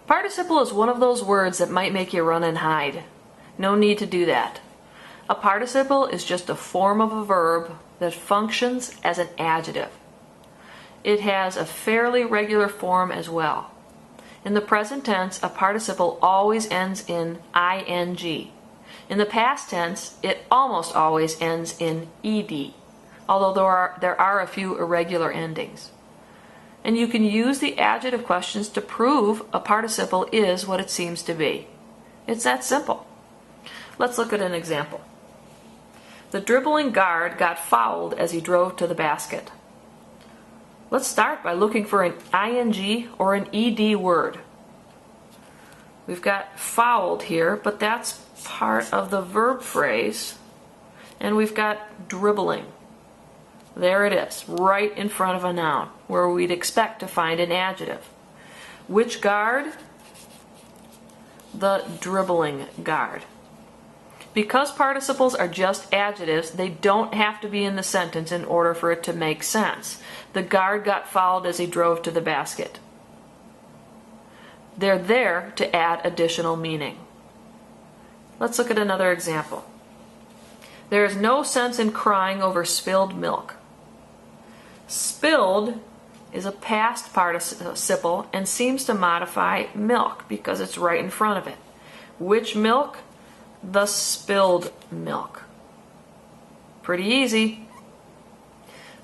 Participle is one of those words that might make you run and hide. No need to do that. A participle is just a form of a verb that functions as an adjective. It has a fairly regular form as well. In the present tense, a participle always ends in ing. In the past tense, it almost always ends in ed, although there are a few irregular endings. And you can use the adjective questions to prove a participle is what it seems to be. It's that simple. Let's look at an example. The dribbling guard got fouled as he drove to the basket. Let's start by looking for an ing or an ed word. We've got fouled here, but that's part of the verb phrase. And we've got dribbling. There it is, right in front of a noun, where we'd expect to find an adjective. Which guard? The dribbling guard. Because participles are just adjectives, they don't have to be in the sentence in order for it to make sense. The guard got fouled as he drove to the basket. They're there to add additional meaning. Let's look at another example. There is no sense in crying over spilled milk. Spilled is a past participle and seems to modify milk because it's right in front of it. Which milk? The spilled milk. Pretty easy.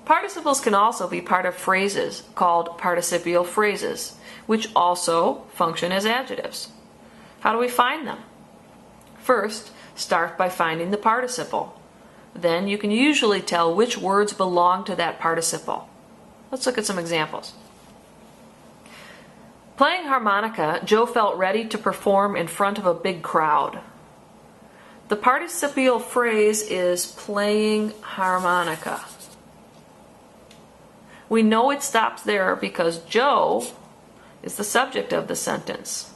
Participles can also be part of phrases called participial phrases, which also function as adjectives. How do we find them? First, start by finding the participle. Then you can usually tell which words belong to that participle. Let's look at some examples. Playing harmonica, Joe felt ready to perform in front of a big crowd. The participial phrase is playing harmonica. We know it stops there because Joe is the subject of the sentence.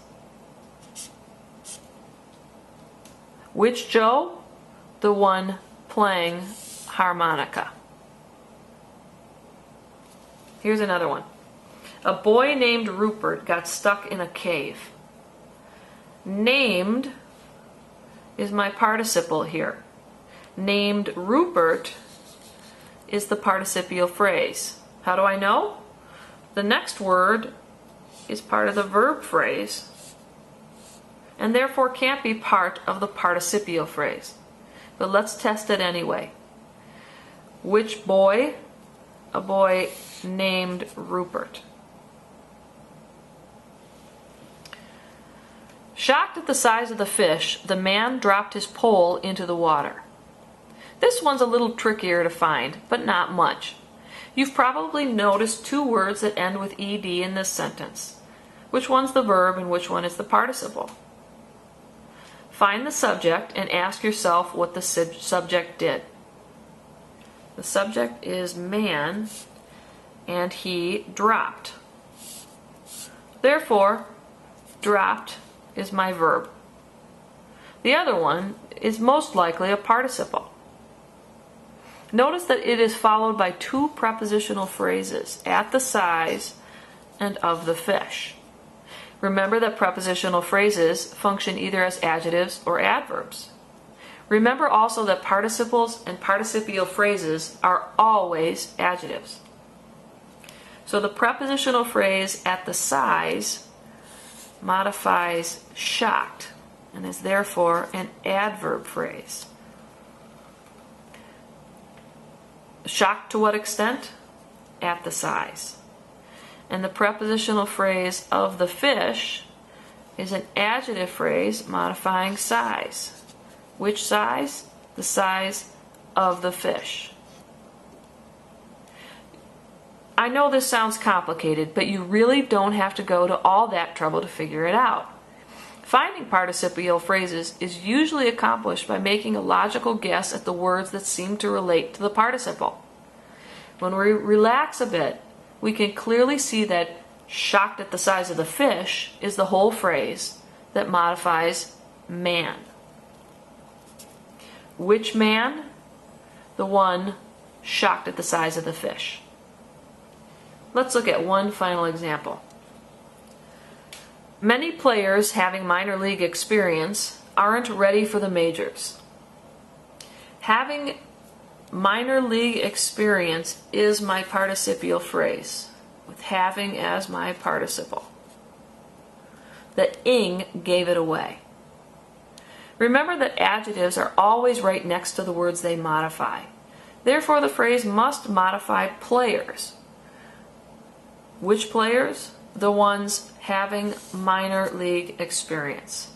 Which Joe? The one playing harmonica. Here's another one. A boy named Rupert got stuck in a cave. Named is my participle here. Named Rupert is the participial phrase. How do I know? The next word is part of the verb phrase and therefore can't be part of the participial phrase. But let's test it anyway. Which boy? A boy named Rupert. Shocked at the size of the fish, the man dropped his pole into the water. This one's a little trickier to find, but not much. You've probably noticed two words that end with ed in this sentence. Which one's the verb and which one is the participle? Find the subject and ask yourself what the subject did. The subject is man, and he dropped. Therefore, dropped is my verb. The other one is most likely a participle. Notice that it is followed by two prepositional phrases, at the size and of the fish. Remember that prepositional phrases function either as adjectives or adverbs. Remember also that participles and participial phrases are always adjectives. So the prepositional phrase at the size modifies shocked and is therefore an adverb phrase. Shocked to what extent? At the size. And the prepositional phrase of the fish is an adjective phrase modifying size. Which size? The size of the fish. I know this sounds complicated, but you really don't have to go to all that trouble to figure it out. Finding participial phrases is usually accomplished by making a logical guess at the words that seem to relate to the participle. When we relax a bit, we can clearly see that shocked at the size of the fish is the whole phrase that modifies man. Which man? The one shocked at the size of the fish. Let's look at one final example. Many players having minor league experience aren't ready for the majors. Having minor league experience is my participial phrase, with having as my participle. The ing gave it away. Remember that adjectives are always right next to the words they modify. Therefore, the phrase must modify players. Which players? The ones having minor league experience.